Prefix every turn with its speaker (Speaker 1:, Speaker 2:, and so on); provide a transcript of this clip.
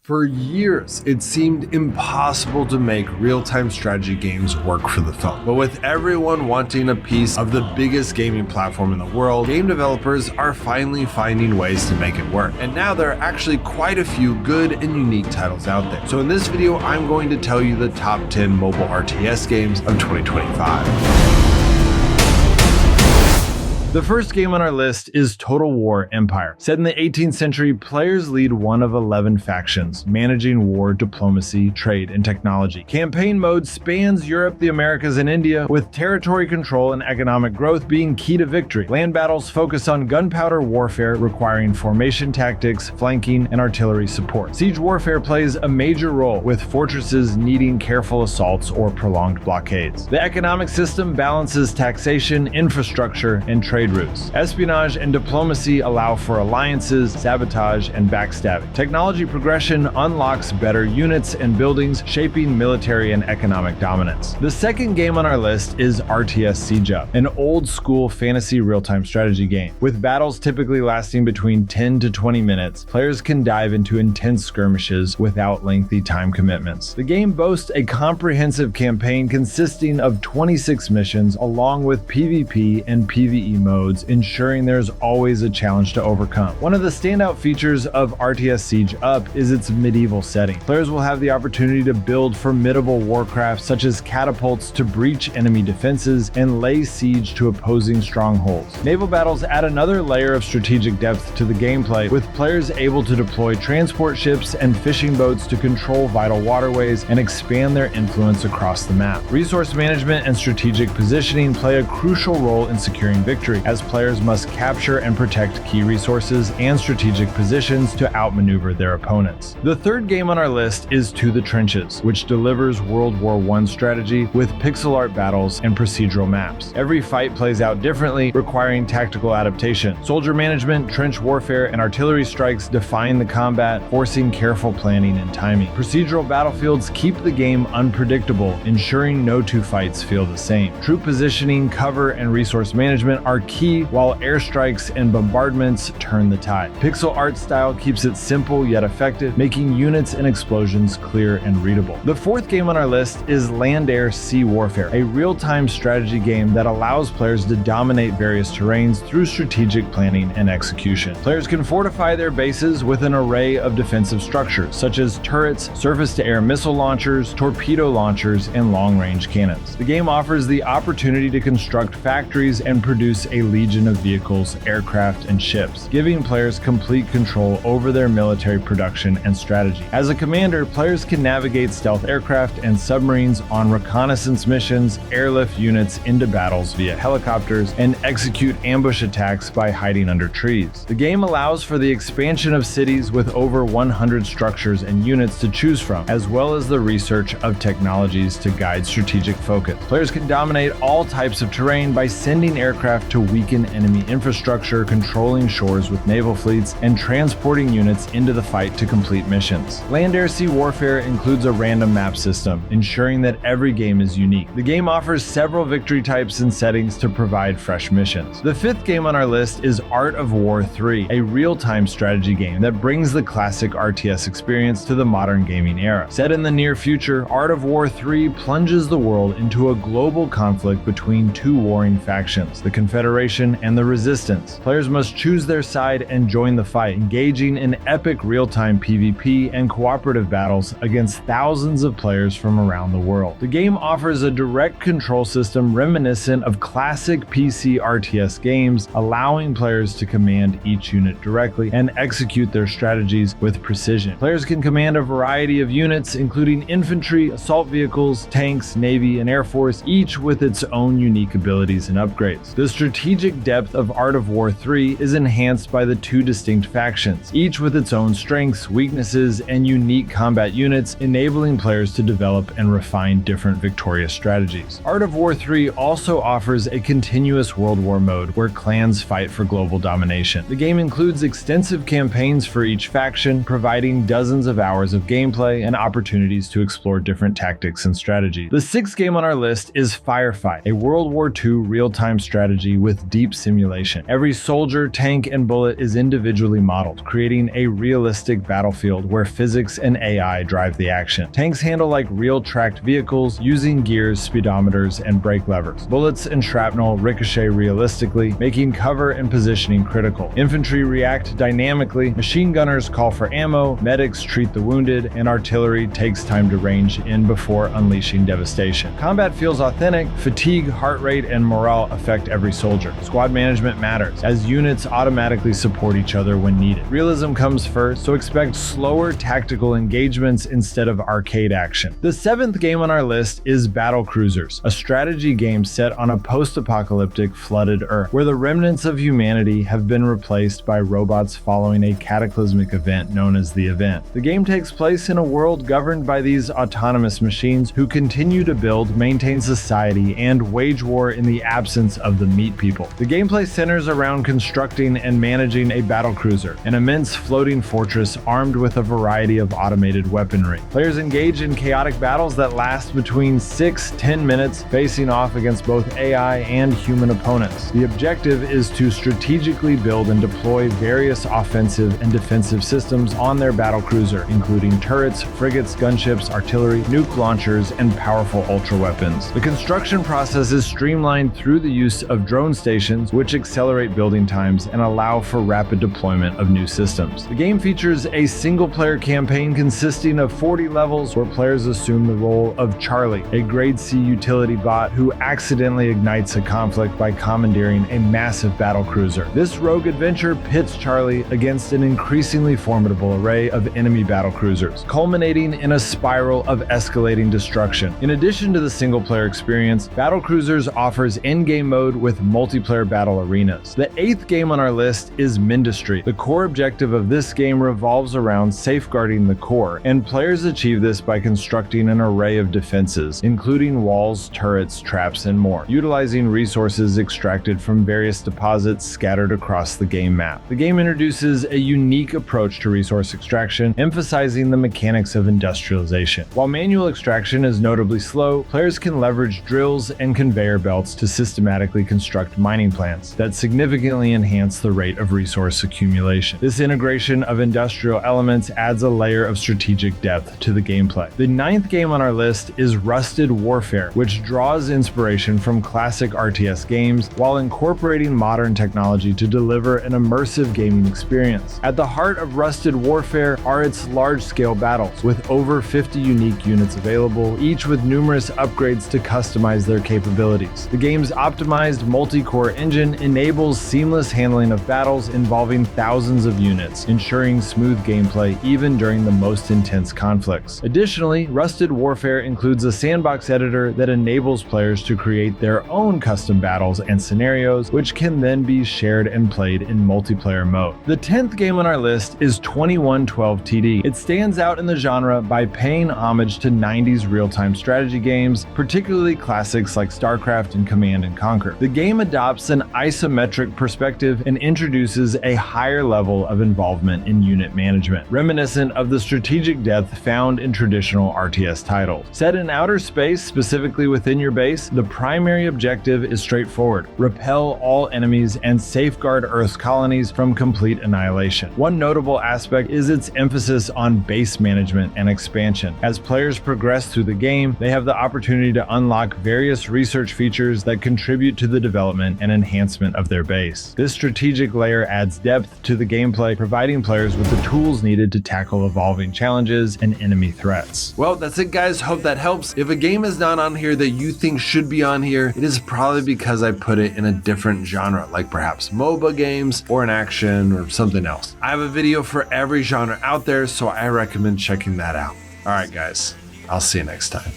Speaker 1: For years, it seemed impossible to make real-time strategy games work for the phone. But with everyone wanting a piece of the biggest gaming platform in the world, game developers are finally finding ways to make it work. And now there are actually quite a few good and unique titles out there. So in this video, I'm going to tell you the top 10 mobile RTS games of 2025. The first game on our list is Total War Empire. Set in the 18th century, players lead one of 11 factions, managing war, diplomacy, trade, and technology. Campaign mode spans Europe, the Americas, and India, with territory control and economic growth being key to victory. Land battles focus on gunpowder warfare, requiring formation tactics, flanking, and artillery support. Siege warfare plays a major role, with fortresses needing careful assaults or prolonged blockades. The economic system balances taxation, infrastructure, and trade routes. Espionage and diplomacy allow for alliances, sabotage, and backstabbing. Technology progression unlocks better units and buildings, shaping military and economic dominance. The second game on our list is RTS Siege Up, an old-school fantasy real-time strategy game. With battles typically lasting between 10 to 20 minutes, players can dive into intense skirmishes without lengthy time commitments. The game boasts a comprehensive campaign consisting of 26 missions, along with PvP and PvE modes, ensuring there's always a challenge to overcome. One of the standout features of RTS Siege Up is its medieval setting. Players will have the opportunity to build formidable warcraft such as catapults to breach enemy defenses and lay siege to opposing strongholds. Naval battles add another layer of strategic depth to the gameplay, with players able to deploy transport ships and fishing boats to control vital waterways and expand their influence across the map. Resource management and strategic positioning play a crucial role in securing victory, as players must capture and protect key resources and strategic positions to outmaneuver their opponents. The third game on our list is To the Trenches, which delivers World War I strategy with pixel art battles and procedural maps. Every fight plays out differently, requiring tactical adaptation. Soldier management, trench warfare, and artillery strikes define the combat, forcing careful planning and timing. Procedural battlefields keep the game unpredictable, ensuring no two fights feel the same. Troop positioning, cover, and resource management are key, while airstrikes and bombardments turn the tide. Pixel art style keeps it simple yet effective, making units and explosions clear and readable. The fourth game on our list is Land Air Sea Warfare, a real-time strategy game that allows players to dominate various terrains through strategic planning and execution. Players can fortify their bases with an array of defensive structures, such as turrets, surface-to-air missile launchers, torpedo launchers, and long-range cannons. The game offers the opportunity to construct factories and produce a legion of vehicles, aircraft, and ships, giving players complete control over their military production and strategy. As a commander, players can navigate stealth aircraft and submarines on reconnaissance missions, airlift units into battles via helicopters, and execute ambush attacks by hiding under trees. The game allows for the expansion of cities with over 100 structures and units to choose from, as well as the research of technologies to guide strategic focus. Players can dominate all types of terrain by sending aircraft to weaken enemy infrastructure, controlling shores with naval fleets, and transporting units into the fight to complete missions. Land Air Sea Warfare includes a random map system, ensuring that every game is unique. The game offers several victory types and settings to provide fresh missions. The fifth game on our list is Art of War 3, a real-time strategy game that brings the classic RTS experience to the modern gaming era. Set in the near future, Art of War 3 plunges the world into a global conflict between two warring factions, the Confederation and the Resistance. Players must choose their side and join the fight, engaging in epic real-time PvP and cooperative battles against thousands of players from around the world. The game offers a direct control system reminiscent of classic PC RTS games, allowing players to command each unit directly and execute their strategies with precision. Players can command a variety of units, including infantry, assault vehicles, tanks, navy, and air force, each with its own unique abilities and upgrades. The strategic depth of Art of War 3 is enhanced by the two distinct factions, each with its own strengths, weaknesses, and unique combat units, enabling players to develop and refine different victorious strategies. Art of War 3 also offers a continuous World War mode where clans fight for global domination. The game includes extensive campaigns for each faction, providing dozens of hours of gameplay and opportunities to explore different tactics and strategies. The sixth game on our list is Firefight, a World War II real-time strategy with with deep simulation. Every soldier, tank, and bullet is individually modeled, creating a realistic battlefield where physics and AI drive the action. Tanks handle like real tracked vehicles, using gears, speedometers, and brake levers. Bullets and shrapnel ricochet realistically, making cover and positioning critical. Infantry react dynamically, machine gunners call for ammo, medics treat the wounded, and artillery takes time to range in before unleashing devastation. Combat feels authentic, fatigue, heart rate, and morale affect every soldier. Squad management matters, as units automatically support each other when needed. Realism comes first, so expect slower tactical engagements instead of arcade action. The seventh game on our list is Battlecruisers, a strategy game set on a post-apocalyptic flooded Earth, where the remnants of humanity have been replaced by robots following a cataclysmic event known as the Event. The game takes place in a world governed by these autonomous machines who continue to build, maintain society, and wage war in the absence of the meat people. The gameplay centers around constructing and managing a battlecruiser, an immense floating fortress armed with a variety of automated weaponry. Players engage in chaotic battles that last between 6-10 minutes, facing off against both AI and human opponents. The objective is to strategically build and deploy various offensive and defensive systems on their battlecruiser, including turrets, frigates, gunships, artillery, nuke launchers, and powerful ultra weapons. The construction process is streamlined through the use of drone stations, which accelerate building times and allow for rapid deployment of new systems. The game features a single-player campaign consisting of 40 levels where players assume the role of Charlie, a grade C utility bot who accidentally ignites a conflict by commandeering a massive battlecruiser. This rogue adventure pits Charlie against an increasingly formidable array of enemy battlecruisers, culminating in a spiral of escalating destruction. In addition to the single-player experience, Battlecruisers offers in-game mode with multiplayer battle arenas. The eighth game on our list is Mindustry. The core objective of this game revolves around safeguarding the core, and players achieve this by constructing an array of defenses, including walls, turrets, traps, and more, utilizing resources extracted from various deposits scattered across the game map. The game introduces a unique approach to resource extraction, emphasizing the mechanics of industrialization. While manual extraction is notably slow, players can leverage drills and conveyor belts to systematically construct mining plants that significantly enhance the rate of resource accumulation. This integration of industrial elements adds a layer of strategic depth to the gameplay. The ninth game on our list is Rusted Warfare, which draws inspiration from classic RTS games while incorporating modern technology to deliver an immersive gaming experience. At the heart of Rusted Warfare are its large-scale battles, with over 50 unique units available, each with numerous upgrades to customize their capabilities. The game's optimized multi-core engine enables seamless handling of battles involving thousands of units, ensuring smooth gameplay even during the most intense conflicts. Additionally, Rusted Warfare includes a sandbox editor that enables players to create their own custom battles and scenarios, which can then be shared and played in multiplayer mode. The 10th game on our list is 2112 TD. It stands out in the genre by paying homage to 90s real-time strategy games, particularly classics like StarCraft and Command & Conquer. The game adopts an isometric perspective and introduces a higher level of involvement in unit management, reminiscent of the strategic depth found in traditional RTS titles. Set in outer space, specifically within your base, the primary objective is straightforward: repel all enemies and safeguard Earth's colonies from complete annihilation. One notable aspect is its emphasis on base management and expansion. As players progress through the game, they have the opportunity to unlock various research features that contribute to the development and enhancement of their base. This strategic layer adds depth to the gameplay, providing players with the tools needed to tackle evolving challenges and enemy threats. Well, that's it, guys. Hope that helps. If a game is not on here that you think should be on here, it is probably because I put it in a different genre, like perhaps MOBA games or an action or something else. I have a video for every genre out there, so I recommend checking that out. All right, guys, I'll see you next time.